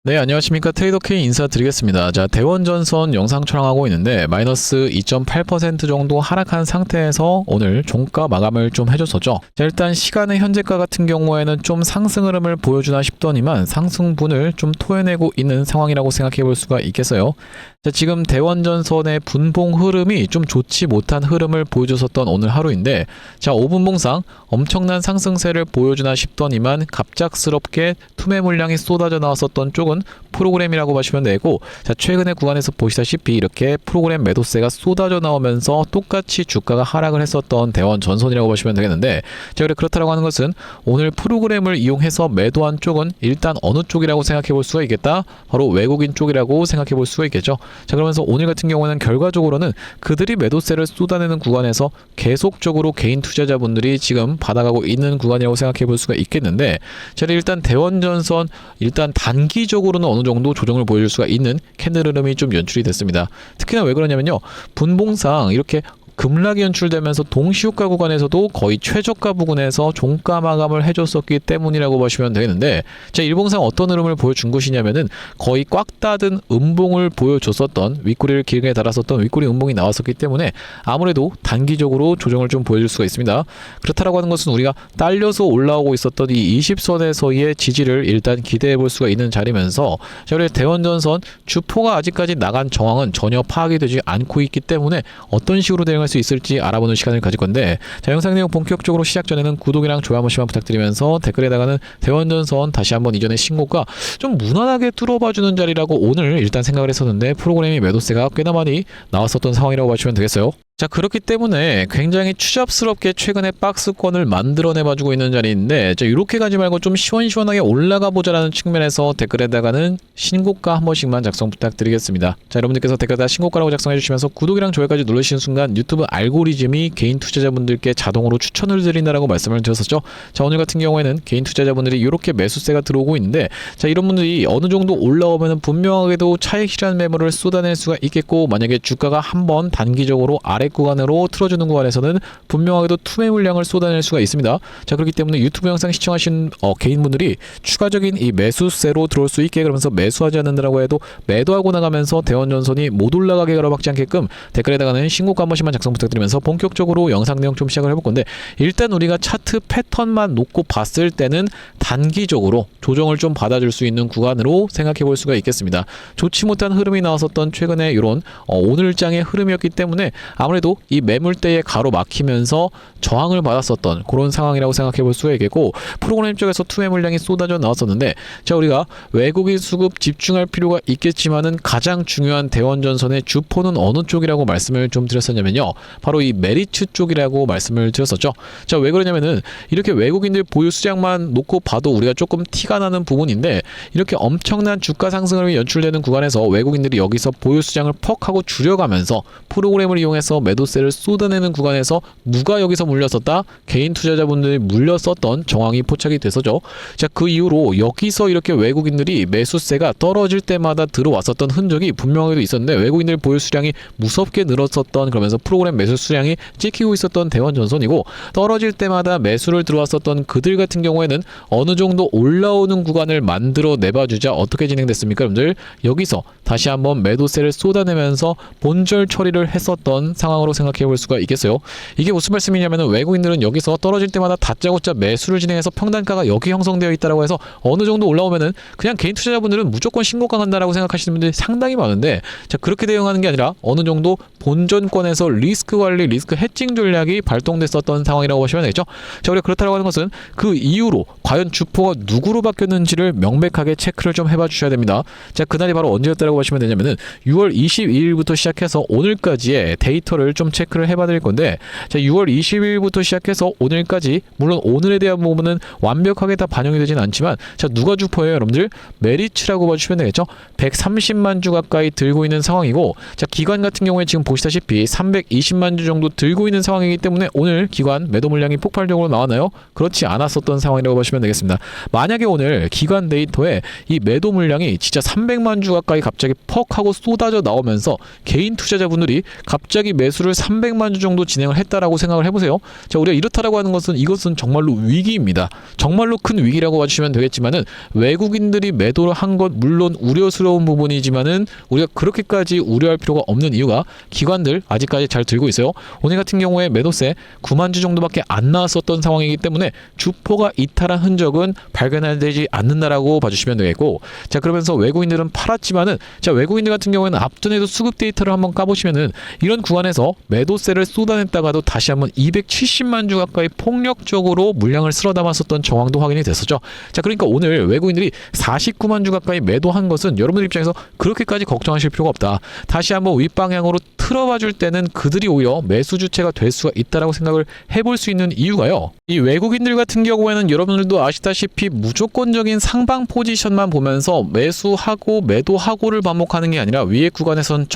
네, 안녕하십니까. 트레이더 K 인사드리겠습니다. 자, 대원전선 영상 촬영하고 있는데 마이너스 2.8% 정도 하락한 상태에서 오늘 종가 마감을 좀 해줬었죠. 자, 일단 시간의 현재가 같은 경우에는 좀 상승 흐름을 보여주나 싶더니만 상승분을 좀 토해내고 있는 상황이라고 생각해 볼 수가 있겠어요. 자, 지금 대원전선의 분봉 흐름이 좀 좋지 못한 흐름을 보여줬었던 오늘 하루인데, 자, 5분봉상 엄청난 상승세를 보여주나 싶더니만 갑작스럽게 투매 물량이 쏟아져 나왔었던 쪽은 프로그램이라고 보시면 되고, 자, 최근의 구간에서 보시다시피 이렇게 프로그램 매도세가 쏟아져 나오면서 똑같이 주가가 하락을 했었던 대원전선이라고 보시면 되겠는데, 자, 그렇다고 하는 것은 오늘 프로그램을 이용해서 매도한 쪽은 일단 어느 쪽이라고 생각해 볼 수가 있겠다? 바로 외국인 쪽이라고 생각해 볼 수가 있겠죠. 자, 그러면서 오늘 같은 경우는 결과적으로는 그들이 매도세를 쏟아내는 구간에서 계속적으로 개인 투자자분들이 지금 받아가고 있는 구간이라고 생각해 볼 수가 있겠는데, 자, 일단 대원전선 일단 단기적으로는 어느 정도 조정을 보여줄 수가 있는 캔들 흐름이 좀 연출이 됐습니다. 특히나 왜 그러냐면요, 분봉상 이렇게 급락이 연출되면서 동시효과 구간에서도 거의 최저가 부근에서 종가 마감을 해줬었기 때문이라고 보시면 되겠는데, 자, 일봉상 어떤 흐름을 보여준 것이냐면은 거의 꽉 닫은 음봉을 보여줬었던, 윗꼬리를 길게 달았었던 윗꼬리 음봉이 나왔었기 때문에 아무래도 단기적으로 조정을 좀 보여줄 수가 있습니다. 그렇다라고 하는 것은 우리가 딸려서 올라오고 있었던 이 20선에서의 지지를 일단 기대해 볼 수가 있는 자리면서, 자, 우리 대원전선 주포가 아직까지 나간 정황은 전혀 파악이 되지 않고 있기 때문에 어떤 식으로 대응할 수 있을지 알아보는 시간을 가질 건데, 자, 영상 내용 본격적으로 시작 전에는 구독이랑 좋아요 한 번씩만 부탁드리면서 댓글에다가는 대원전선 다시 한번 이전의 신고가 좀 무난하게 뚫어봐주는 자리라고 오늘 일단 생각을 했었는데, 프로그램이 매도세가 꽤나 많이 나왔었던 상황이라고 보시면 되겠어요. 자, 그렇기 때문에 굉장히 추잡스럽게 최근에 박스권을 만들어내봐주고 있는 자리인데, 자, 이렇게 가지 말고 좀 시원시원하게 올라가 보자라는 측면에서 댓글에다가는 신고가 한 번씩만 작성 부탁드리겠습니다. 자, 여러분들께서 댓글에다 신고가라고 작성해주시면서 구독이랑 좋아요까지 누르시는 순간 유튜브 알고리즘이 개인 투자자분들께 자동으로 추천을 드린다라고 말씀을 드렸었죠. 자, 오늘 같은 경우에는 개인 투자자분들이 이렇게 매수세가 들어오고 있는데, 자, 이런 분들이 어느 정도 올라오면 분명하게도 차익 실현 매물을 쏟아낼 수가 있겠고, 만약에 주가가 한번 단기적으로 아래 구간으로 틀어주는 구간에서는 분명하게도 투매 물량을 쏟아낼 수가 있습니다. 자, 그렇기 때문에 유튜브 영상 시청하신 개인분들이 추가적인 이 매수세로 들어올 수 있게, 그러면서 매수하지 않는다라고 해도 매도하고 나가면서 대원전선이 못 올라가게 가로막지 않게끔 댓글에다가는 신고가 한 번씩만 작성 부탁드리면서 본격적으로 영상 내용 좀 시작을 해볼 건데, 일단 우리가 차트 패턴만 놓고 봤을 때는 단기적으로 조정을 좀 받아줄 수 있는 구간으로 생각해 볼 수가 있겠습니다. 좋지 못한 흐름이 나왔었던 최근에 이런 오늘장의 흐름이었기 때문에 아무래도 이 매물대에 가로막히면서 저항을 받았었던 그런 상황이라고 생각해 볼 수가 있겠고, 프로그램 쪽에서 투매 물량이 쏟아져 나왔었는데, 자, 우리가 외국인 수급 집중할 필요가 있겠지만은 가장 중요한 대원전선의 주포는 어느 쪽이라고 말씀을 좀 드렸었냐면요, 바로 이 메리츠 쪽이라고 말씀을 드렸었죠. 자, 왜 그러냐면은 이렇게 외국인들 보유 수량만 놓고 봐도 우리가 조금 티가 나는 부분인데, 이렇게 엄청난 주가 상승을 연출되는 구간에서 외국인들이 여기서 보유 수량을 퍽 하고 줄여가면서 프로그램을 이용해서 매도세를 쏟아내는 구간에서 누가 여기서 물렸었다? 개인 투자자분들이 물렸었던 정황이 포착이 됐었죠. 자, 그 이후로 여기서 이렇게 외국인들이 매수세가 떨어질 때마다 들어왔었던 흔적이 분명하게도 있었는데, 외국인들 보유 수량이 무섭게 늘었었던, 그러면서 프로그램 매수 수량이 찍히고 있었던 대원전선이고, 떨어질 때마다 매수를 들어왔었던 그들 같은 경우에는 어느 정도 올라오는 구간을 만들어 내봐주자 어떻게 진행됐습니까? 여러분들, 여기서 다시 한번 매도세를 쏟아내면서 본절 처리를 했었던 상황으로 생각해 볼 수가 있겠어요. 이게 무슨 말씀이냐면, 외국인들은 여기서 떨어질 때마다 다짜고짜 매수를 진행해서 평단가가 여기 형성되어 있다라고 해서 어느 정도 올라오면은 그냥 개인 투자자분들은 무조건 신고가 간다라고 생각하시는 분들이 상당히 많은데, 자, 그렇게 대응하는 게 아니라 어느 정도 본전권에서 리스크 관리, 리스크 해칭 전략이 발동됐었던 상황이라고 보시면 되겠죠. 자, 우리가 그렇다고 하는 것은 그 이후로 과연 주포가 누구로 바뀌었는지를 명백하게 체크를 좀 해봐 주셔야 됩니다. 자, 그날이 바로 언제였다라고 보시면 되냐면은 6월 22일부터 시작해서 오늘까지의 데이터를 좀 체크를 해봐 드릴 건데, 자, 6월 20일부터 시작해서 오늘까지, 물론 오늘에 대한 부분은 완벽하게 다 반영이 되진 않지만, 자, 누가 주포예요? 여러분들, 메리츠라고 봐주시면 되겠죠. 130만 주 가까이 들고 있는 상황이고, 자, 기관 같은 경우에 지금 보시다시피 320만 주 정도 들고 있는 상황이기 때문에 오늘 기관 매도 물량이 폭발적으로 나왔나요? 그렇지 않았었던 상황이라고 보시면 보시면 되겠습니다. 만약에 오늘 기관 데이터에 이 매도 물량이 진짜 300만 주 가까이 갑자기 퍽 하고 쏟아져 나오면서 개인 투자자분들이 갑자기 매수를 300만 주 정도 진행을 했다라고 생각을 해보세요. 자, 우리가 이렇다라고 하는 것은 이것은 정말로 위기입니다. 정말로 큰 위기라고 봐주시면 되겠지만은 외국인들이 매도를 한 것 물론 우려스러운 부분이지만은 우리가 그렇게까지 우려할 필요가 없는 이유가 기관들 아직까지 잘 들고 있어요. 오늘 같은 경우에 매도세 9만 주 정도밖에 안 나왔었던 상황이기 때문에 주포가 이탈한 흔적은 발견되지 않는다라고 봐주시면 되겠고, 자, 그러면서 외국인들은 팔았지만은, 자, 외국인들 같은 경우에는 앞전에도 수급 데이터를 한번 까보시면은 이런 구간에서 매도세를 쏟아냈다가도 다시 한번 270만 주 가까이 폭력적으로 물량을 쓸어 담았었던 정황도 확인이 됐었죠. 자, 그러니까 오늘 외국인들이 49만 주 가까이 매도한 것은 여러분들 입장에서 그렇게까지 걱정하실 필요가 없다. 다시 한번 윗방향으로 틀어봐 줄 때는 그들이 오히려 매수 주체가 될 수가 있다라고 생각을 해볼 수 있는 이유가요. 이 외국인들 같은 경우에는 여러분들도 아시다시피 무조건적인 상방 포지션만 보면서 매수하고 매도하고를 반복하는 게 아니라 위에 구간에선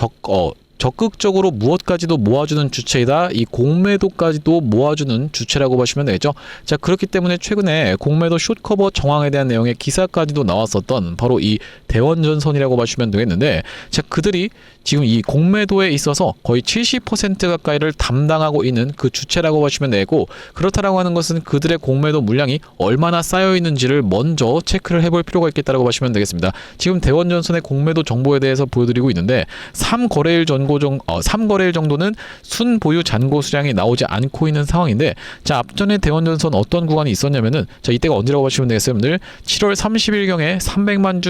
적극적으로 무엇까지도 모아주는 주체이다. 이 공매도까지도 모아주는 주체라고 보시면 되겠죠. 자, 그렇기 때문에 최근에 공매도 숏커버 정황에 대한 내용의 기사까지도 나왔었던 바로 이 대원전선이라고 보시면 되겠는데, 자, 그들이 지금 이 공매도에 있어서 거의 70% 가까이를 담당하고 있는 그 주체라고 보시면 되고, 그렇다라고 하는 것은 그들의 공매도 물량이 얼마나 쌓여 있는지를 먼저 체크를 해볼 필요가 있겠다라고 보시면 되겠습니다. 지금 대원전선의 공매도 정보에 대해서 보여드리고 있는데 3거래일 정도는 순보유 잔고 수량이 나오지 않고 있는 상황인데, 자, 앞전에 대원전선 어떤 구간이 있었냐면은, 자, 이때가 언제라고 보시면 되겠어요, 여러분들. 7월 30일경에 300만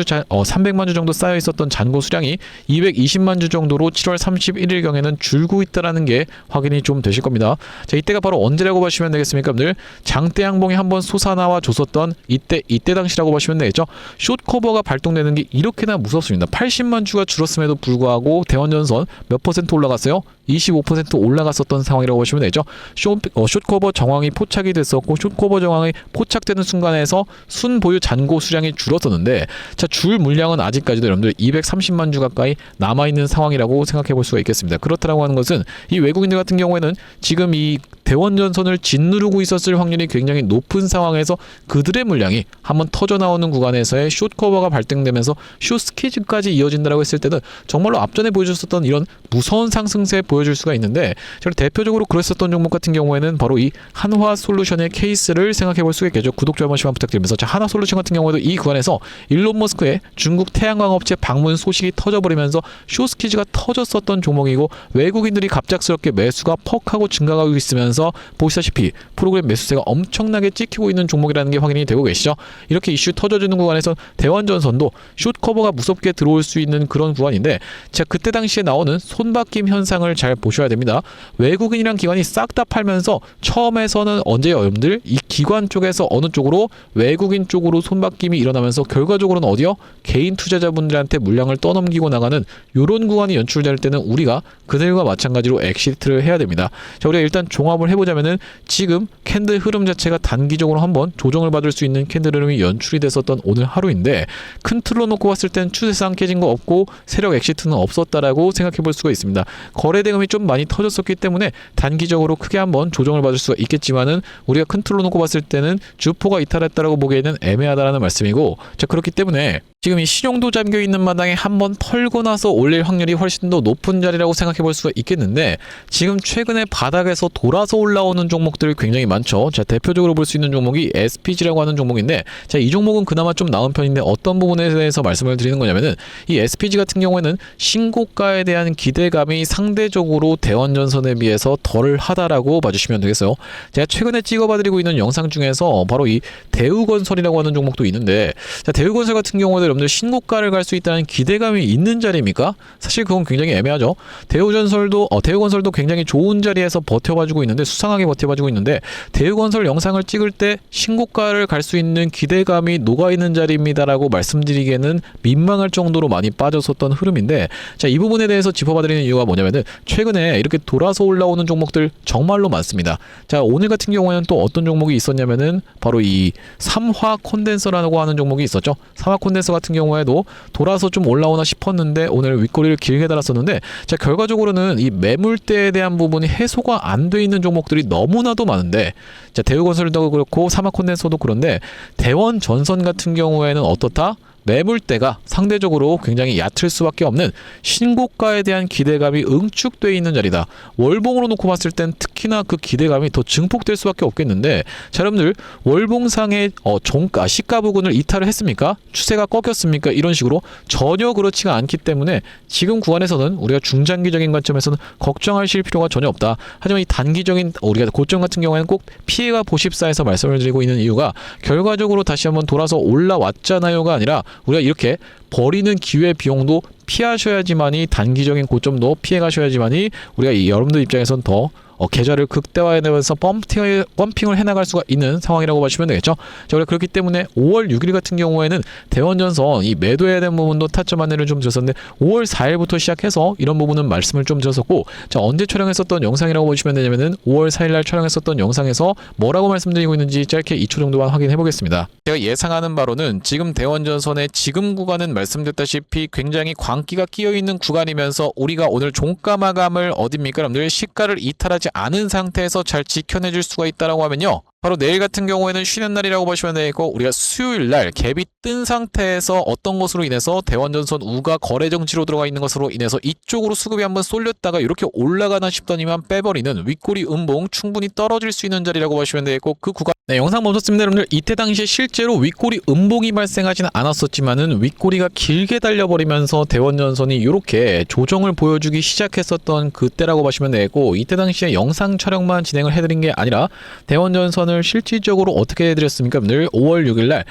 주 정도 쌓여 있었던 잔고 수량이 220만 주 정도로 7월 31일경에는 줄고 있다라는 게 확인이 좀 되실 겁니다. 자, 이때가 바로 언제라고 보시면 되겠습니까, 여러분들? 장대 양봉이 한번 솟아나와 줬었던 이때 당시라고 보시면 되겠죠. 숏커버가 발동되는 게 이렇게나 무섭습니다. 80만 주가 줄었음에도 불구하고 대원전선 몇 퍼센트 올라갔어요? 25% 올라갔었던 상황이라고 보시면 되죠. 숏커버 정황이 포착이 됐었고, 숏커버 정황이 포착되는 순간에서 순보유 잔고 수량이 줄었었는데, 자, 줄 물량은 아직까지도 여러분들 230만 주 가까이 남아있는 상황이라고 생각해 볼 수가 있겠습니다. 그렇다라고 하는 것은 이 외국인들 같은 경우에는 지금 이 대원전선을 짓누르고 있었을 확률이 굉장히 높은 상황에서 그들의 물량이 한번 터져 나오는 구간에서의 숏커버가 발생되면서 숏스퀴즈까지 이어진다라고 했을 때는 정말로 앞전에 보여줬었던 이런 무서운 상승세 보여줄 수가 있는데, 대표적으로 그랬었던 종목 같은 경우에는 바로 이 한화솔루션의 케이스를 생각해 볼 수가 있겠죠. 구독자 한 번씩만 부탁드리면서, 자, 한화솔루션 같은 경우에도 이 구간에서 일론 머스크의 중국 태양광업체 방문 소식이 터져버리면서 숏스퀴즈가 터졌었던 종목이고, 외국인들이 갑작스럽게 매수가 퍽하고 증가하고 있으면서 보시다시피 프로그램 매수세가 엄청나게 찍히고 있는 종목이라는 게 확인이 되고 계시죠. 이렇게 이슈 터져주는 구간에서 대원전선도 숏커버가 무섭게 들어올 수 있는 그런 구간인데, 자, 그때 당시에 나오는 손바뀜 현상을 잘 보셔야 됩니다. 외국인이랑 기관이 싹 다 팔면서 처음에서는 언제요, 여러분들? 이 기관 쪽에서 어느 쪽으로? 외국인 쪽으로 손바뀜이 일어나면서 결과적으로는 어디요? 개인 투자자분들한테 물량을 떠넘기고 나가는 이런 구간이 연출될 때는 우리가 그들과 마찬가지로 엑시트를 해야 됩니다. 자, 우리가 일단 종합을 해보자면은 지금 캔들 흐름 자체가 단기적으로 한번 조정을 받을 수 있는 캔들 흐름이 연출이 됐었던 오늘 하루인데, 큰 틀로 놓고 봤을 땐 추세상 깨진 거 없고 세력 엑시트는 없었다라고 생각해 볼 수가 있습니다. 거래 대금이 좀 많이 터졌었기 때문에 단기적으로 크게 한번 조정을 받을 수가 있겠지만은 우리가 큰 틀로 놓고 봤을 때는 주포가 이탈했다라고 보기에는 애매하다라는 말씀이고, 자, 그렇기 때문에 지금 이 신용도 잠겨 있는 마당에 한번 털고 나서 올릴 확률이 훨씬 더 높은 자리라고 생각해 볼 수가 있겠는데, 지금 최근에 바닥에서 돌아서 올라오는 종목들이 굉장히 많죠. 자, 대표적으로 볼 수 있는 종목이 SPG라고 하는 종목인데, 자, 이 종목은 그나마 좀 나은 편인데 어떤 부분에 대해서 말씀을 드리는 거냐면은, 이 SPG 같은 경우에는 신고가에 대한 기대감이 상대적으로 대원전선에 비해서 덜 하다라고 봐주시면 되겠어요. 제가 최근에 찍어봐드리고 있는 영상 중에서 바로 이 대우건설이라고 하는 종목도 있는데, 자, 대우건설 같은 경우에는 여러분들 신고가를 갈 수 있다는 기대감이 있는 자리입니까? 사실 그건 굉장히 애매하죠. 대우건설도 굉장히 좋은 자리에서 버텨봐주고 있는데, 수상하게 버텨봐주고 있는데, 대우건설 영상을 찍을 때 신고가를 갈 수 있는 기대감이 녹아있는 자리입니다라고 말씀드리기에는 민망할 정도로 많이 빠졌었던 흐름인데, 자, 이 부분에 대해서 짚어봐드리는 이유가 뭐냐면은 최근에 이렇게 돌아서 올라오는 종목들 정말로 많습니다. 자, 오늘 같은 경우에는 또 어떤 종목이 있었냐면은 바로 이 삼화 콘덴서라고 하는 종목이 있었죠. 삼화 콘덴서 같은 같은 경우에도 돌아서 좀 올라오나 싶었는데 오늘 윗꼬리를 길게 달았었는데, 자 결과적으로는 이 매물대에 대한 부분이 해소가 안 돼 있는 종목들이 너무나도 많은데, 자 대우건설도 그렇고 삼화콘덴서도 그런데 대원전선 같은 경우에는 어떻다? 매물대가 상대적으로 굉장히 얕을 수밖에 없는 신고가에 대한 기대감이 응축되어 있는 자리다. 월봉으로 놓고 봤을 땐 특히나 그 기대감이 더 증폭될 수밖에 없겠는데, 자 여러분들 월봉상의 종가 시가 부근을 이탈을 했습니까? 추세가 꺾였습니까? 이런 식으로 전혀 그렇지가 않기 때문에 지금 구간에서는 우리가 중장기적인 관점에서는 걱정하실 필요가 전혀 없다. 하지만 이 단기적인 우리가 고점 같은 경우에는 꼭 피해가 보십사에서 말씀을 드리고 있는 이유가, 결과적으로 다시 한번 돌아서 올라왔잖아요가 아니라 우리가 이렇게 버리는 기회 비용도 피하셔야지만이, 단기적인 고점도 피해가셔야지만이 우리가 여러분들 입장에선 더 계좌를 극대화해내면서 펌핑을 해나갈 수가 있는 상황이라고 보시면 되겠죠. 자, 우리가 그렇기 때문에 5월 6일 같은 경우에는 대원전선 이 매도해야 되는 부분도 타점 안내를 좀 드렸었는데 5월 4일부터 시작해서 이런 부분은 말씀을 좀 드렸었고, 자 언제 촬영했었던 영상이라고 보시면 되냐면은 5월 4일날 촬영했었던 영상에서 뭐라고 말씀드리고 있는지 짧게 2초 정도만 확인해 보겠습니다. 제가 예상하는 바로는 지금 대원전선의 지금 구간은 말씀드렸다시피 굉장히 광기가 끼어있는 구간이면서 우리가 오늘 종가 마감을 어딥니까 여러분들, 시가를 이탈하지 않은 상태에서 잘 지켜내줄 수가 있다라고 하면요, 바로 내일 같은 경우에는 쉬는 날이라고 보시면 되겠고, 우리가 수요일 날 갭이 뜬 상태에서 어떤 것으로 인해서 대원전선 우가 거래 정지로 들어가 있는 것으로 인해서 이쪽으로 수급이 한번 쏠렸다가 이렇게 올라가나 싶더니만 빼버리는 윗꼬리 음봉 충분히 떨어질 수 있는 자리라고 보시면 되겠고, 그 구간 영상 멈췄습니다. 여러분들 이때 당시에 실제로 윗꼬리 음봉이 발생하지는 않았었지만은 윗꼬리가 길게 달려버리면서 대원전선이 이렇게 조정을 보여주기 시작했었던 그때라고 보시면 되겠고, 이때 당시에 영상 촬영만 진행을 해드린 게 아니라 대원전선을 실질적으로 어떻게 해드렸습니까? 여러분들 5월 6일날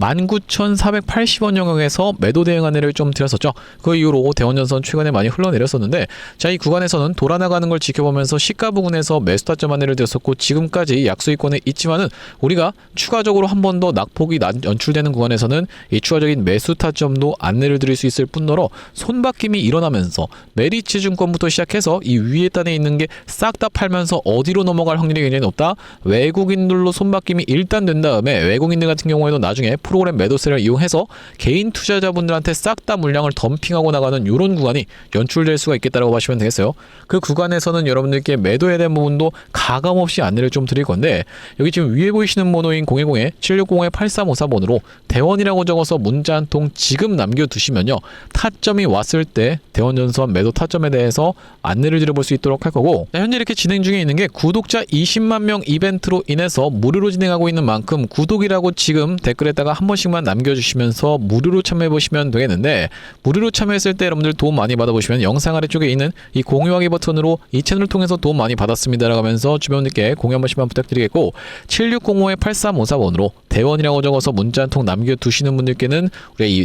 19,480원 영역에서 매도 대응 안내를 좀 드렸었죠. 그 이후로 대원전선 최근에 많이 흘러내렸었는데, 자 이 구간에서는 돌아나가는 걸 지켜보면서 시가 부근에서 매수 타점 안내를 드렸었고, 지금까지 약수익권에 있지만은 우리가 추가적으로 한 번 더 낙폭이 연출되는 구간에서는 이 추가적인 매수 타점도 안내를 드릴 수 있을 뿐더러 손바뀜이 일어나면서 메리츠 증권부터 시작해서 이 위에 단에 있는 게 싹 다 팔면서 어디로 넘어갈 확률이 굉장히 높다. 외국인들로 손바뀜이 일단 된 다음에 외국인들 같은 경우에도 나중에 프로그램 매도세를 이용해서 개인 투자자분들한테 싹 다 물량을 덤핑하고 나가는 이런 구간이 연출될 수가 있겠다라고 보시면 되겠어요. 그 구간에서는 여러분들께 매도해야 되는 부분도 가감없이 안내를 좀 드릴 건데, 여기 지금 위에 보이시는 번호인 010-760-8354번으로 대원이라고 적어서 문자 한 통 지금 남겨두시면요, 타점이 왔을 때 대원전선 매도 타점에 대해서 안내를 드려볼 수 있도록 할 거고, 현재 이렇게 진행 중에 있는 게 구독자 20만 명 이벤트로 인해서 무료로 진행하고 있는 만큼 구독이라고 지금 댓글에다가 한 번씩만 남겨주시면서 무료로 참여해보시면 되겠는데, 무료로 참여했을 때 여러분들 도움 많이 받아보시면 영상 아래쪽에 있는 이 공유하기 버튼으로 이 채널을 통해서 도움 많이 받았습니다 라고 하면서 주변분들께 공유 한 번씩만 부탁드리겠고, 7605-8354번으로 대원이라고 적어서 문자 한 통 남겨두시는 분들께는 우리가 이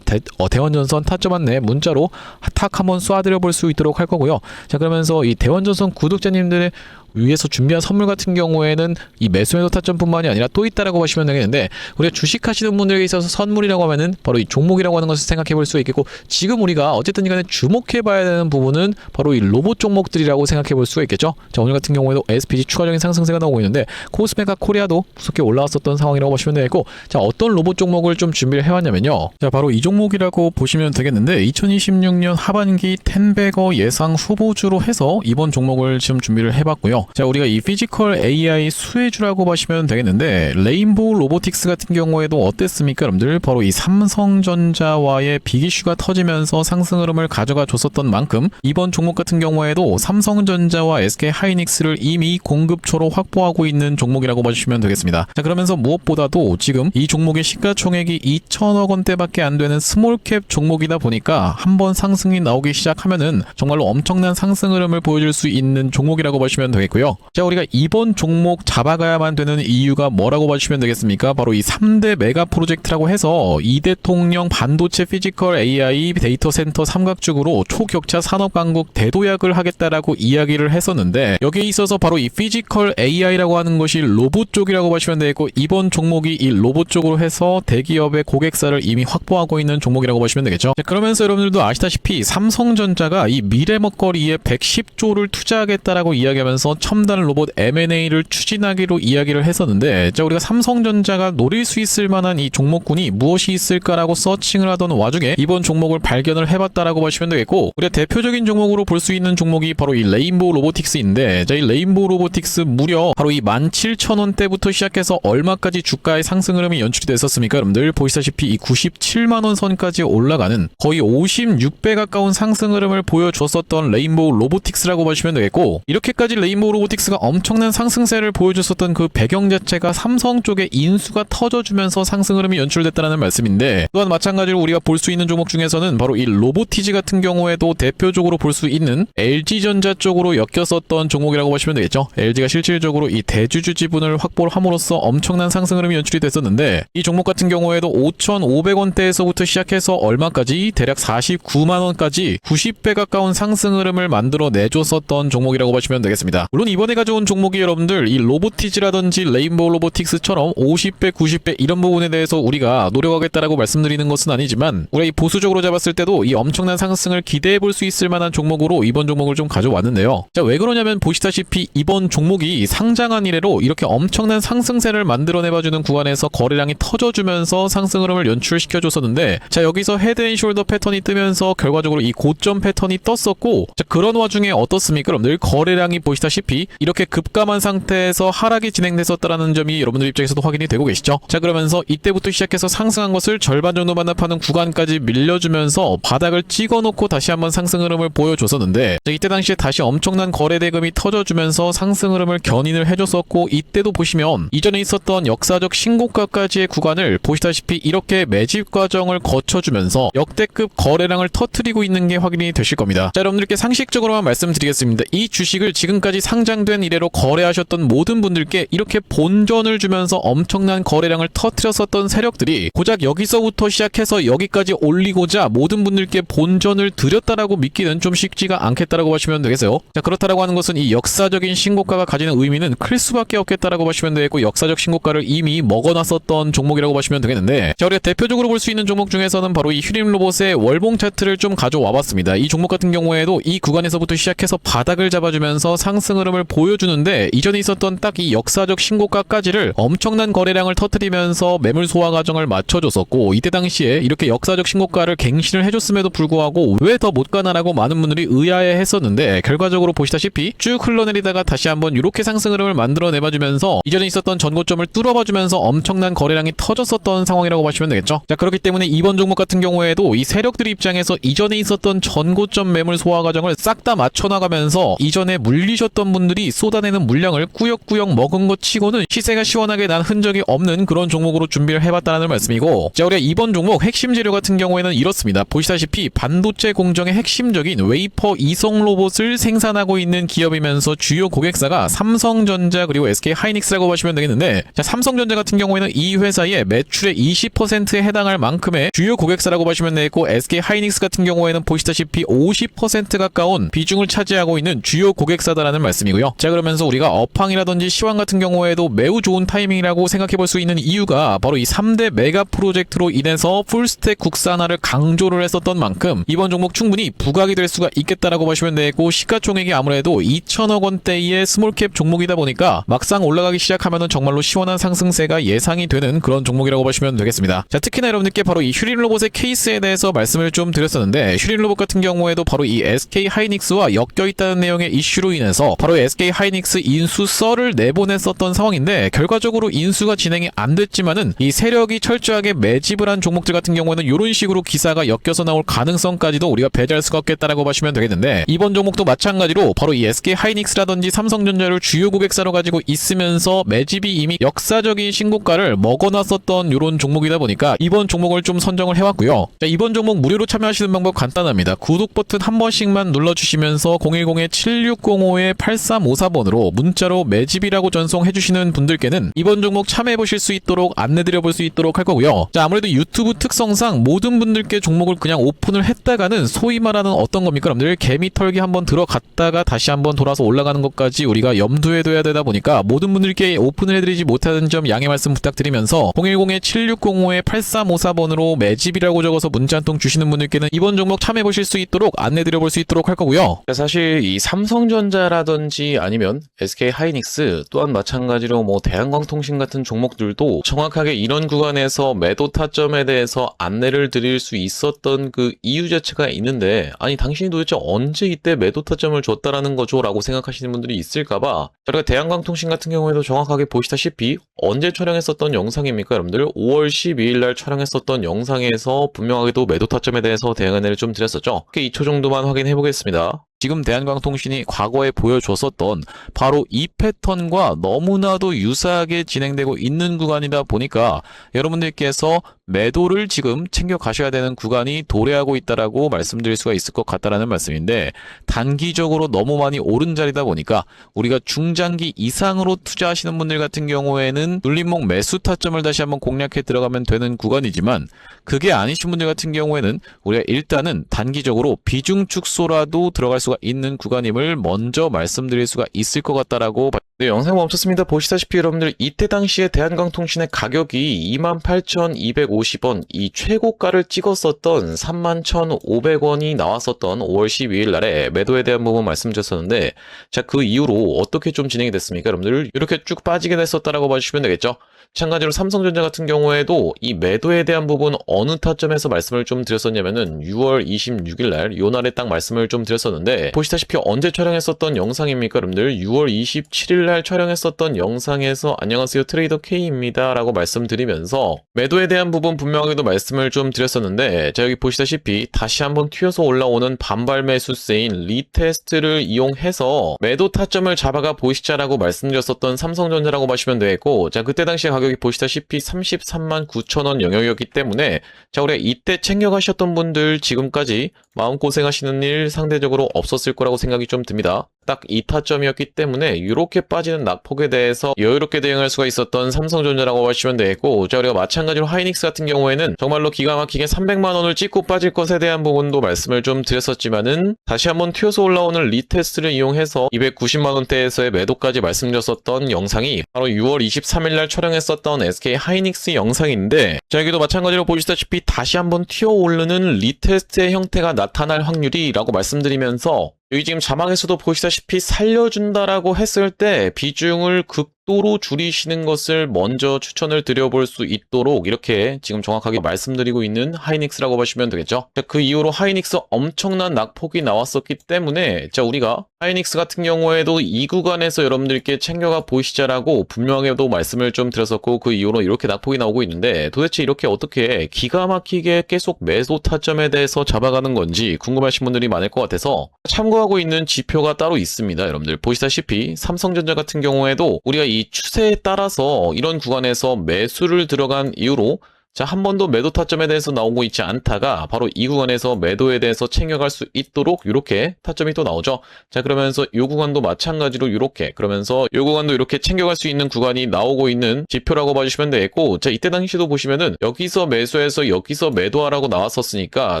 대원전선 타점 안내 문자로 탁 한번 쏴드려 볼 수 있도록 할 거고요. 자 그러면서 이 대원전선 구독자님들의 위에서 준비한 선물 같은 경우에는 이 매수매도 타점뿐만이 아니라 또 있다라고 보시면 되겠는데, 우리가 주식하시는 분들에게 있어서 선물이라고 하면은 바로 이 종목이라고 하는 것을 생각해 볼 수 있겠고, 지금 우리가 어쨌든 간에 주목해 봐야 되는 부분은 바로 이 로봇 종목들이라고 생각해 볼 수가 있겠죠. 자 오늘 같은 경우에도 SPG 추가적인 상승세가 나오고 있는데, 코스메카 코리아도 무섭게 올라왔었던 상황이라고 보시면 되겠고, 자 어떤 로봇 종목을 좀 준비를 해왔냐면요, 자 바로 이 종목이라고 보시면 되겠는데, 2026년 하반기 텐베거 예상 후보주로 해서 이번 종목을 지금 준비를 해봤고요. 자 우리가 이 피지컬 AI 수혜주라고 보시면 되겠는데, 레인보우 로보틱스 같은 경우에도 어땠습니까 여러분들? 바로 이 삼성전자와의 빅이슈가 터지면서 상승 흐름을 가져가 줬었던 만큼 이번 종목 같은 경우에도 삼성전자와 SK하이닉스를 이미 공급처로 확보하고 있는 종목이라고 보시면 되겠습니다. 자 그러면서 무엇보다도 지금 이 종목의 시가총액이 2천억 원대밖에 안 되는 스몰캡 종목이다 보니까 한번 상승이 나오기 시작하면은 정말로 엄청난 상승 흐름을 보여줄 수 있는 종목이라고 보시면 되겠고요. 자 우리가 이번 종목 잡아가야만 되는 이유가 뭐라고 봐주시면 되겠습니까? 바로 이 3대 메가 프로젝트라고 해서 이대통령 반도체 피지컬 AI 데이터 센터 삼각죽으로 초격차 산업 강국 대도약을 하겠다라고 이야기를 했었는데, 여기에 있어서 바로 이 피지컬 AI라고 하는 것이 로봇 쪽이라고 보시면 되겠고, 이번 종목이 이 로봇 쪽으로 해서 대기업의 고객사를 이미 확보하고 있는 종목이라고 보시면 되겠죠. 자, 그러면서 여러분들도 아시다시피 삼성전자가 이 미래 먹거리에 110조를 투자하겠다라고 이야기하면서 첨단 로봇 M&A를 추진하기로 이야기를 했었는데, 자, 우리가 삼성전자가 노릴 수 있을 만한 이 종목군이 무엇이 있을까라고 서칭을 하던 와중에 이번 종목을 발견을 해봤다라고 보시면 되겠고, 우리가 대표적인 종목으로 볼 수 있는 종목이 바로 이 레인보우 로보틱스인데, 자, 이 레인보우 로보틱스 무려 바로 이 17,000원대부터 시작해서 얼마까지 주가의 상승 흐름이 연출이 됐었습니까? 여러분들 보시다시피 이 97만원 선까지 올라가는 거의 56배 가까운 상승 흐름을 보여줬었던 레인보우 로보틱스라고 보시면 되겠고, 이렇게까지 레인보우 로보틱스가 엄청난 상승세를 보여줬었던 그 배경 자체가 삼성 쪽에 인수가 터져주면서 상승 흐름이 연출됐다는 말씀인데, 또한 마찬가지로 우리가 볼 수 있는 종목 중에서는 바로 이 로보티지 같은 경우에도 대표적으로 볼 수 있는 LG전자 쪽으로 엮였었던 종목이라고 보시면 되겠죠. LG가 실질적으로 이 대주주 지분을 확보를 함으로써 엄청난 상승 흐름이 연출이 됐었는데, 이 종목 같은 경우에도 5,500원대에서부터 시작해서 얼마까지 대략 49만원까지 90배 가까운 상승 흐름을 만들어 내줬었던 종목이라고 보시면 되겠습니다. 물론 이번에 가져온 종목이 여러분들 이 로보티지라든지 레인보우 로보틱스처럼 50배, 90배 이런 부분에 대해서 우리가 노력하겠다라고 말씀드리는 것은 아니지만, 우리가 이 보수적으로 잡았을 때도 이 엄청난 상승을 기대해 볼 수 있을 만한 종목으로 이번 종목을 좀 가져왔는데요. 자, 왜 그러냐면 보시다시피 이번 종목이 상장한 이래로 이렇게 엄청난 상승세를 만들어내봐주는 구간에서 거래량이 터져주면서 상승 흐름을 연출시켜줬었는데, 자, 여기서 헤드앤숄더 패턴이 뜨면서 결과적으로 이 고점 패턴이 떴었고, 자, 그런 와중에 어떻습니까? 여러분들 거래량이 보시다시피 이렇게 급감한 상태에서 하락이 진행됐었다라는 점이 여러분들 입장에서도 확인이 되고 계시죠? 자, 그러면서 이때부터 시작해서 상승한 것을 절반 정도 반납하는 구간까지 밀려주면서 바닥을 찍어놓고 다시 한번 상승 흐름을 보여줬었는데, 자, 이때 당시에 다시 엄청난 거래 대금이 터져주면서 상승 흐름을 견인을 해줬었고, 이때도 보시면 이전에 있었던 역사적 신고가까지의 구간을 보시다시피 이렇게 매집 과정을 거쳐주면서 역대급 거래량을 터뜨리고 있는 게 확인이 되실 겁니다. 자, 여러분들께 상식적으로만 말씀드리겠습니다. 이 주식을 지금까지 상장된 이래로 거래하셨던 모든 분들께 이렇게 본전을 주면서 엄청난 거래량을 터뜨렸었던 세력들이 고작 여기서부터 시작해서 여기까지 올리고자 모든 분들께 본전을 드렸다라고 믿기는 좀 쉽지가 않겠다라고 보시면 되겠어요. 자, 그렇다라고 하는 것은 이 역사적인 신고가가 가지는 의미는 클 수밖에 없겠다라고 보시면 되겠고, 역사적 신고가를 이미 먹어놨었던 종목이라고 보시면 되겠는데, 자, 우리가 대표적으로 볼 수 있는 종목 중에서는 바로 이 휴림 로봇의 월봉 차트를 좀 가져와 봤습니다. 이 종목 같은 경우에도 이 구간에서부터 시작해서 바닥을 잡아주면서 상승 흐름을 보여주는데, 이전에 있었던 딱 이 역사적 신고가까지를 엄청난 거래량을 터뜨리면서 매물 소화 과정을 맞춰줬었고, 이때 당시에 이렇게 역사적 신고가를 갱신을 해줬음에도 불구하고 왜 더 못 가나라고 많은 분들이 의아해 했었는데, 결과적으로 보시다시피 쭉 흘러내리다가 다시 한번 이렇게 상승 흐름을 만들어내봐주면서 이전에 있었던 전고점을 뚫어봐주면서 엄청난 거래량이 터졌었던 상황이라고 보시면 되겠죠. 자, 그렇기 때문에 이번 종목 같은 경우에도 이 세력들 입장에서 이전에 있었던 전고점 매물 소화 과정을 싹 다 맞춰나가면서 이전에 물리셨던 분들이 쏟아내는 물량을 꾸역꾸역 먹은 것 치고는 시세가 시원하게 난 흔적이 없는 그런 종목으로 준비를 해봤다는 말씀이고, 자, 우리가 이번 종목 핵심 재료 같은 경우에는 이렇습니다. 보시다시피 반도체 공정의 핵심적인 웨이퍼 이송 로봇을 생산하고 있는 기업이면서 주요 고객사가 삼성전자 그리고 SK 하이닉스라고 보시면 되겠는데, 자, 삼성전자 같은 경우에는 이 회사의 매출의 20%에 해당할 만큼의 주요 고객사라고 보시면 되겠고, SK 하이닉스 같은 경우에는 보시다시피 50% 가까운 비중을 차지하고 있는 주요 고객사다라는 말씀이고요. 자, 그러면서 우리가 업황이라든지 시황 같은 경우에도 매우 좋은 타이밍이라고 생각해 볼 수 있는 이유가 바로 이 3대 메가 프로젝트로 인해서 풀스택 국산화를 강조를 했었던 만큼 이번 종목 충분히 부각이 될 수가 있겠다라고 보시면 되고, 시가총액이 아무래도 2천억 원대의 스몰캡 종목이다 보니까 막상 올라가기 시작하면은 정말로 시원한 상승세가 예상이 되는 그런 종목이라고 보시면 되겠습니다. 자, 특히나 여러분들께 바로 이 휴림 로봇의 케이스에 대해서 말씀을 좀 드렸었는데, 휴림 로봇 같은 경우에도 바로 이 SK 하이닉스와 엮여 있다는 내용의 이슈로 인해서 바로 SK 하이닉스 인수 썰을 내보냈었던 상황인데, 결과적으로 인수가 진행이 안 됐지만은 이 세력이 철저하게 매집을 한 종목들 같은 경우에는 이런 식으로 기사가 엮여서 나올 가능성까지도 우리가 배제할 수가 없겠다라고 보시면 되겠는데, 이번 종목도 마찬가지로 바로 이 SK 하이닉스라든지 삼성전자를 주요 고객사로 가지고 있으면서 매집이 이미 역사적인 신고가를 먹어놨었던 이런 종목이다 보니까 이번 종목을 좀 선정을 해왔고요. 자, 이번 종목 무료로 참여하시는 방법 간단합니다. 구독 버튼 한 번씩만 눌러주시면서 010-7605-8354번으로 문자로 매집이라고 전송해주시는 분들께는 이번 종목 참여해보실 수 있도록 안내드려볼 수 있도록 할 거고요. 자, 아무래도 유튜브 특성상 모든 분들께 종목을 그냥 오픈을 했다가는 소위 말하는 어떤 겁니까? 여러분들 개미 털기 한번 들어갔다가 다시 한번 돌아서 올라가는 것까지 우리가 염두에 둬야 되다 보니까 모든 분들께 오픈을 해드리지 못하는 점 양해 말씀 부탁드리면서 010-7605-8354번으로 매집이라고 적어서 문자 한 통 주시는 분들께는 이번 종목 참여해보실 수 있도록 안내드려볼 수 있도록 할 거고요. 사실 이 삼성전자라든지 대한전선이라든지 아니면 SK하이닉스 또한 마찬가지로 뭐 대한광통신 같은 종목들도 정확하게 이런 구간에서 매도 타점에 대해서 안내를 드릴 수 있었던 그 이유 자체가 있는데, 아니 당신이 도대체 언제 이때 매도 타점을 줬다라는 거죠? 라고 생각하시는 분들이 있을까봐 저희가 대한광통신 같은 경우에도 정확하게 보시다시피 언제 촬영했었던 영상입니까 여러분들? 5월 12일 날 촬영했었던 영상에서 분명하게도 매도 타점에 대해서 대응 안내를 좀 드렸었죠. 2초 정도만 확인해 보겠습니다. 지금 대한광통신이 과거에 보여줬었던 바로 이 패턴과 너무나도 유사하게 진행되고 있는 구간이다 보니까 여러분들께서 매도를 지금 챙겨 가셔야 되는 구간이 도래하고 있다라고 말씀드릴 수가 있을 것 같다라는 말씀인데, 단기적으로 너무 많이 오른 자리다 보니까 우리가 중장기 이상으로 투자하시는 분들 같은 경우에는 눌림목 매수 타점을 다시 한번 공략해 들어가면 되는 구간이지만, 그게 아니신 분들 같은 경우에는 우리가 일단은 단기적으로 비중 축소라도 들어갈 수가 있는 구간임을 먼저 말씀드릴 수가 있을 것 같다라고. 네, 영상 멈췄습니다. 보시다시피 여러분들 이때 당시에 대한광통신의 가격이 28,250원, 이 최고가를 찍었었던 31,500원이 나왔었던 5월 12일 날에 매도에 대한 부분 말씀드렸었는데, 자, 그 이후로 어떻게 좀 진행이 됐습니까? 여러분들 이렇게 쭉 빠지게 됐었다라고 봐주시면 되겠죠. 마찬가지로 삼성전자 같은 경우에도 이 매도에 대한 부분 어느 타점에서 말씀을 좀 드렸었냐면은 6월 26일 날, 요 날에 딱 말씀을 좀 드렸었는데, 보시다시피 언제 촬영했었던 영상입니까 여러분들? 6월 27일 날 촬영했었던 영상에서 안녕하세요 트레이더 K입니다 라고 말씀드리면서 매도에 대한 부분 분명하게도 말씀을 좀 드렸었는데, 자, 여기 보시다시피 다시 한번 튀어서 올라오는 반발 매수세인 리테스트를 이용해서 매도 타점을 잡아가 보시자라고 말씀드렸었던 삼성전자라고 보시면 되겠고, 자, 그때 당시 가격이 보시다시피 33만 9천원 영역이었기 때문에, 자, 우리가 이때 챙겨가셨던 분들 지금까지 마음고생하시는 일 상대적으로 없었을 거라고 생각이 좀 듭니다. 딱 이 타점이었기 때문에 이렇게 빠지는 낙폭에 대해서 여유롭게 대응할 수가 있었던 삼성전자라고 보시면 되겠고, 자, 우리가 마찬가지로 하이닉스 같은 경우에는 정말로 기가 막히게 300만원을 찍고 빠질 것에 대한 부분도 말씀을 좀 드렸었지만은 다시 한번 튀어서 올라오는 리테스트를 이용해서 290만원대에서의 매도까지 말씀드렸었던 영상이 바로 6월 23일 날 촬영했었던 SK하이닉스 영상인데, 자, 여기도 마찬가지로 보시다시피 다시 한번 튀어 오르는 리테스트의 형태가 나타날 확률이 라고 말씀드리면서, 여기 지금 자막에서도 보시다시피 살려준다라고 했을 때 비중을 극도로 줄이시는 것을 먼저 추천을 드려볼 수 있도록 이렇게 지금 정확하게 말씀드리고 있는 하이닉스라고 보시면 되겠죠. 자, 그 이후로 하이닉스 엄청난 낙폭이 나왔었기 때문에, 자, 우리가 하이닉스 같은 경우에도 이 구간에서 여러분들께 챙겨가 보시자라고 분명하게도 말씀을 좀 드렸었고, 그 이후로 이렇게 낙폭이 나오고 있는데, 도대체 이렇게 어떻게 기가 막히게 계속 매도 타점에 대해서 잡아가는 건지 궁금하신 분들이 많을 것 같아서 참고하고 있는 지표가 따로 있습니다. 여러분들 보시다시피 삼성전자 같은 경우에도 우리가 이 추세에 따라서 이런 구간에서 매수를 들어간 이후로, 자, 한 번도 매도 타점에 대해서 나오고 있지 않다가 바로 이 구간에서 매도에 대해서 챙겨갈 수 있도록 이렇게 타점이 또 나오죠. 자, 그러면서 이 구간도 마찬가지로 이렇게, 그러면서 이 구간도 이렇게 챙겨갈 수 있는 구간이 나오고 있는 지표라고 봐주시면 되겠고, 자, 이때 당시도 보시면은 여기서 매수해서 여기서 매도하라고 나왔었으니까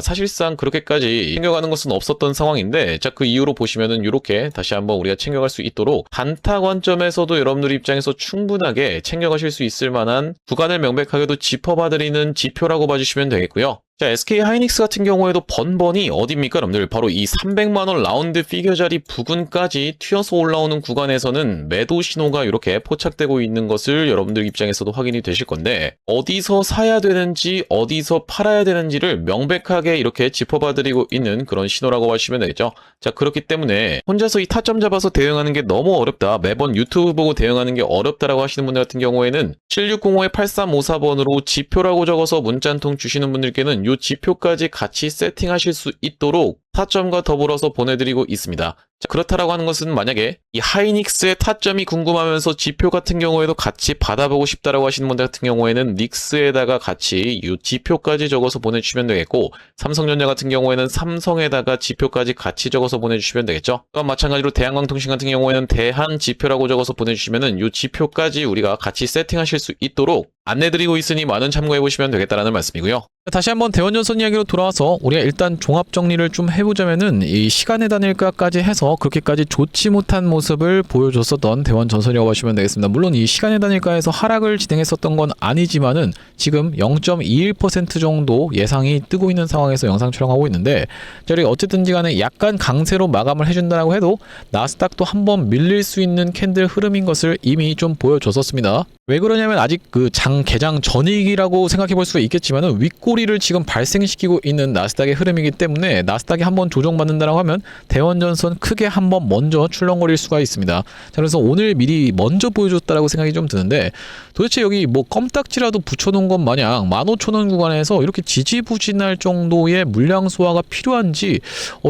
사실상 그렇게까지 챙겨가는 것은 없었던 상황인데, 자, 그 이후로 보시면은 이렇게 다시 한번 우리가 챙겨갈 수 있도록 단타 관점에서도 여러분들 입장에서 충분하게 챙겨가실 수 있을 만한 구간을 명백하게도 짚어봐드리는 지표라고 봐주시면 되겠고요. 자, SK하이닉스 같은 경우에도 번번이 어디입니까 여러분들? 바로 이 300만원 라운드 피겨 자리 부근까지 튀어서 올라오는 구간에서는 매도 신호가 이렇게 포착되고 있는 것을 여러분들 입장에서도 확인이 되실 건데, 어디서 사야 되는지 어디서 팔아야 되는지를 명백하게 이렇게 짚어봐드리고 있는 그런 신호라고 하시면 되겠죠. 자, 그렇기 때문에 혼자서 이 타점 잡아서 대응하는 게 너무 어렵다, 매번 유튜브 보고 대응하는 게 어렵다라고 하시는 분들 같은 경우에는 7605-8354번으로 지표라고 적어서 문자 한 통 주시는 분들께는 이 지표까지 같이 세팅하실 수 있도록 타점과 더불어서 보내드리고 있습니다. 자, 그렇다라고 하는 것은 만약에 이 하이닉스의 타점이 궁금하면서 지표 같은 경우에도 같이 받아보고 싶다라고 하시는 분들 같은 경우에는 닉스에다가 같이 이 지표까지 적어서 보내주시면 되겠고, 삼성전자 같은 경우에는 삼성에다가 지표까지 같이 적어서 보내주시면 되겠죠. 그럼 마찬가지로 대한광통신 같은 경우에는 대한 지표라고 적어서 보내주시면은 이 지표까지 우리가 같이 세팅하실 수 있도록 안내드리고 있으니 많은 참고해보시면 되겠다라는 말씀이고요. 다시 한번 대원전선 이야기로 돌아와서 우리가 일단 종합 정리를 좀 해보자면은 이 시간의 단일가까지 해서 시장에서 그렇게까지 좋지 못한 모습을 보여줬었던 대원전선이라고 보시면 되겠습니다. 물론 이 시간의 단일가에서 하락을 진행했었던 건 아니지만은 지금 0.21% 정도 예상이 뜨고 있는 상황에서 영상 촬영하고 있는데, 저희 어쨌든지 간에 약간 강세로 마감을 해준다라고 해도 나스닥도 한번 밀릴 수 있는 캔들 흐름인 것을 이미 좀 보여줬었습니다. 왜 그러냐면 아직 그 개장 전이라고 생각해 볼 수가 있겠지만은 윗꼬리를 지금 발생시키고 있는 나스닥의 흐름이기 때문에 나스닥이 한번 조정받는다라고 하면 대원전선 크게 한번 먼저 출렁거릴 수가 있습니다. 자, 그래서 오늘 미리 먼저 보여줬다라고 생각이 좀 드는데, 도대체 여기 뭐 껌딱지라도 붙여놓은 것 마냥 15,000원 구간에서 이렇게 지지부진할 정도의 물량 소화가 필요한지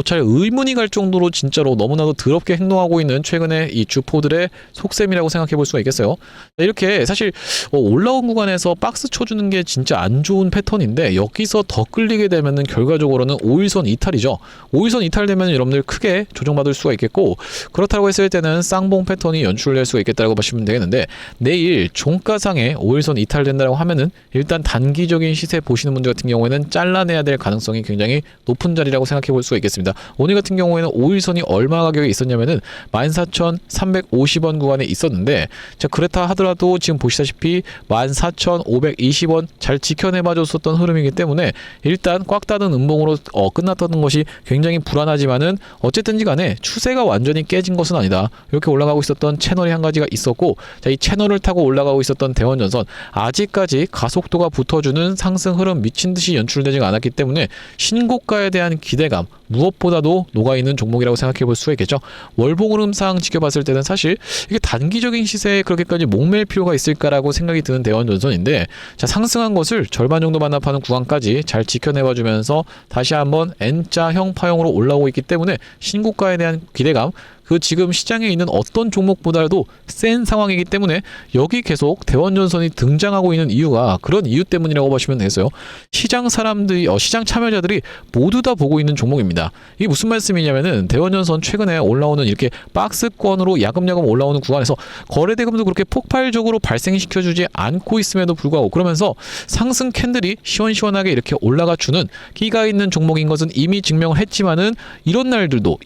잘 의문이 갈 정도로 진짜로 너무나도 더럽게 행동하고 있는 최근의 이 주포들의 속셈이라고 생각해 볼 수가 있겠어요. 이렇게 사실 올라온 구간에서 박스 쳐주는 게 진짜 안 좋은 패턴인데, 여기서 더 끌리게 되면은 결과적으로는 5일선 이탈이죠. 5일선 이탈되면 여러분들 크게 조정받을 수가 있겠고, 그렇다고 했을 때는 쌍봉 패턴이 연출될 수가 있겠다고 보시면 되겠는데, 내일 종가상에 5일선 이탈된다고 하면은 일단 단기적인 시세 보시는 분들 같은 경우에는 잘라내야 될 가능성이 굉장히 높은 자리라고 생각해 볼 수가 있겠습니다. 오늘 같은 경우에는 5일선이 얼마 가격에 있었냐면은 14,350원 구간에 있었는데, 자, 그렇다 하더라도 지금 보시다시피 14,520원 잘 지켜내봐줬었던 흐름이기 때문에 일단 꽉 닫은 음봉으로 끝났던 것이 굉장히 불안하지만은 어쨌든지 간에 추세가 완전히 깨진 것은 아니다. 이렇게 올라가고 있었던 채널이 한 가지가 있었고, 자, 이 채널을 타고 올라가고 있었던 대원전선 아직까지 가속도가 붙어주는 상승 흐름 미친듯이 연출되지 않았기 때문에 신고가에 대한 기대감 무엇보다도 녹아있는 종목이라고 생각해 볼 수가 있겠죠. 월봉 흐름상 지켜봤을 때는 사실 이게 단기적인 시세에 그렇게까지 목맬 필요가 있을까라고 생각이 드는 대원전선인데, 자, 상승한 것을 절반 정도 반납하는 구간까지 잘 지켜내봐주면서 다시 한번 N자형 파형으로 올라오고 있기 때문에 신고가에 대한 기대감, 그 지금 시장에 있는 어떤 종목보다도 센 상황이기 때문에 여기 계속 대원전선이 등장하고 있는 이유가 그런 이유 때문이라고 보시면 되겠어요. 시장 사람들이 시장 참여자들이 모두 다 보고 있는 종목입니다. 이게 무슨 말씀이냐면은 대원전선 최근에 올라오는 이렇게 박스권으로 야금야금 올라오는 구간에서 거래대금도 그렇게 폭발적으로 발생시켜주지 않고 있음에도 불구하고, 그러면서 상승 캔들이 시원시원하게 이렇게 올라가 주는 끼가 있는 종목인 것은 이미 증명을 했지만은 이런 날들도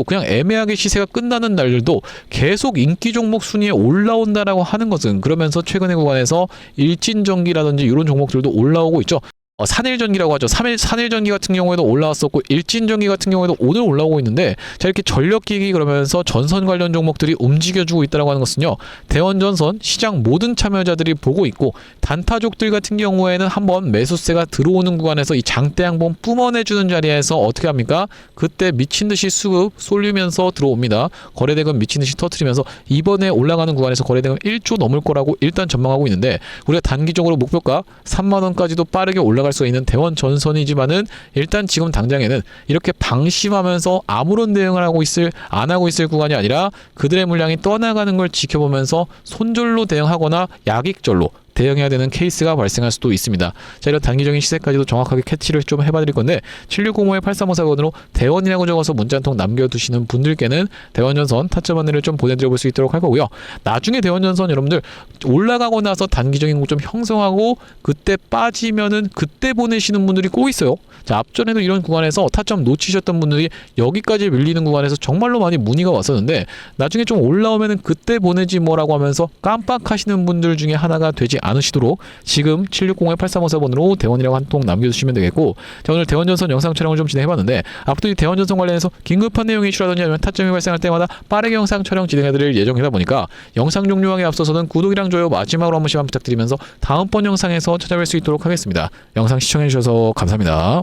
그냥 애매하게 시세가 끝나는 날들도 계속 인기 종목 순위에 올라온다라고 하는 것은, 그러면서 최근의 구간에서 일진전기라든지 이런 종목들도 올라오고 있죠. 산일전기라고 하죠. 산일전기 같은 경우에도 올라왔었고, 일진전기 같은 경우에도 오늘 올라오고 있는데, 자, 이렇게 전력기기 그러면서 전선 관련 종목들이 움직여주고 있다고 하는 것은요, 대원전선 시장 모든 참여자들이 보고 있고, 단타족들 같은 경우에는 한번 매수세가 들어오는 구간에서 이 장대 한번 뿜어내주는 자리에서 어떻게 합니까? 그때 미친듯이 수급 쏠리면서 들어옵니다. 거래대금 미친듯이 터트리면서 이번에 올라가는 구간에서 거래대금 1조 넘을 거라고 일단 전망하고 있는데, 우리가 단기적으로 목표가 3만원까지도 빠르게 올라갈 수 있는 대원전선이지만은 일단 지금 당장에는 이렇게 방심하면서 아무런 대응을 안 하고 있을 구간이 아니라 그들의 물량이 떠나가는 걸 지켜보면서 손절로 대응하거나 약익절로 대응해야 되는 케이스가 발생할 수도 있습니다. 자, 이런 단기적인 시세까지도 정확하게 캐치를 좀 해봐드릴 건데, 7605-8354번으로 대원이라고 적어서 문자 한 통 남겨두시는 분들께는 대원전선 타점 안내를 좀 보내드려볼 수 있도록 할 거고요. 나중에 대원전선 여러분들 올라가고 나서 단기적인 거 좀 형성하고 그때 빠지면은 그때 보내시는 분들이 꼭 있어요. 자, 앞전에도 이런 구간에서 타점 놓치셨던 분들이 여기까지 밀리는 구간에서 정말로 많이 문의가 왔었는데, 나중에 좀 올라오면은 그때 보내지 뭐라고 하면서 깜빡하시는 분들 중에 하나가 되지 않으시도록 지금 7605-8354번으로 대원이라고 한 통 남겨주시면 되겠고, 자, 오늘 대원전선 영상 촬영을 좀 진행해봤는데, 앞으로 이 대원전선 관련해서 긴급한 내용 이슈라든지 아니면 타점이 발생할 때마다 빠르게 영상 촬영 진행해드릴 예정이다 보니까 영상 종료하기 앞서서는 구독이랑 좋아요 마지막으로 한 번씩만 부탁드리면서 다음번 영상에서 찾아뵐 수 있도록 하겠습니다. 영상 시청해주셔서 감사합니다.